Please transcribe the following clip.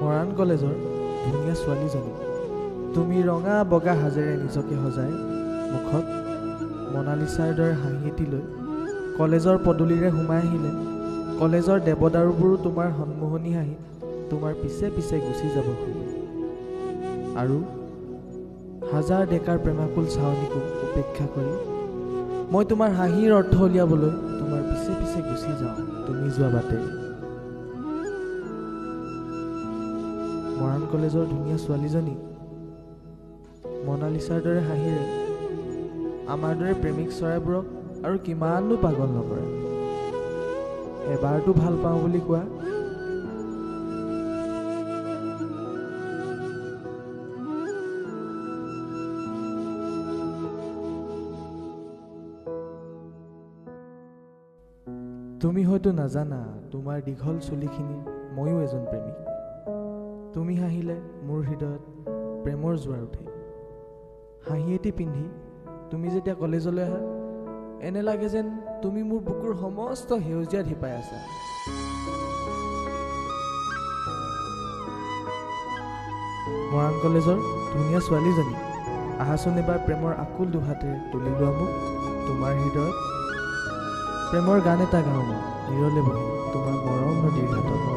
মৰাণ কলেজৰ ধুনীয়া ছোৱালীজনী তুমি ৰঙা বগা সাজেৰে নিজকে সজাই মুখত মনালিছাৰ দৰে হাঁহি এটি লৈ কলেজৰ পদূলিৰে সোমাই আহিলে কলেজৰ দেৱদাৰুবোৰো তোমাৰ সন্মোহনী হাঁহিত তোমাৰ পিছে পিছে গুচি যাব খুলি আৰু হাজাৰ ডেকাৰ প্ৰেমাকুল চাৱনীকো উপেক্ষা কৰি মই তোমাৰ হাঁহিৰ অৰ্থ উলিয়াবলৈ তোমাৰ পিছে পিছে গুচি যাওঁ তুমি যোৱা বাটেৰে মৰাণ কলেজৰ ধুনীয়া ছোৱালীজনী মনালিছাৰ দৰে হাঁহিৰে আমাৰ দৰে প্ৰেমিক চৰাইবোৰক আৰু কিমাননো পাগল নকৰে এবাৰতো ভাল পাওঁ বুলি কোৱা তুমি হয়তো নাজানা তোমাৰ দীঘল চুলিখিনিৰ ময়ো এজন প্ৰেমিক তুমি হাঁহিলে মোৰ হৃদয়ত প্ৰেমৰ জোৱাৰ উঠে হাঁহি এটি পিন্ধি তুমি যেতিয়া কলেজলৈ আহা এনে লাগে যেন তুমি মোৰ বুকুৰ সমস্ত সেউজীয়া ধিপাই আছা মৰাণ কলেজৰ ধুনীয়া ছোৱালীজনী আহাচোন এবাৰ প্ৰেমৰ আকুল দুহাতেৰে তুলি লোৱা মোক তোমাৰ হৃদয়ত প্ৰেমৰ গান এটা গাওঁ মই নিৰলে বহি তোমাৰ মৰম নদীৰ ঘাটত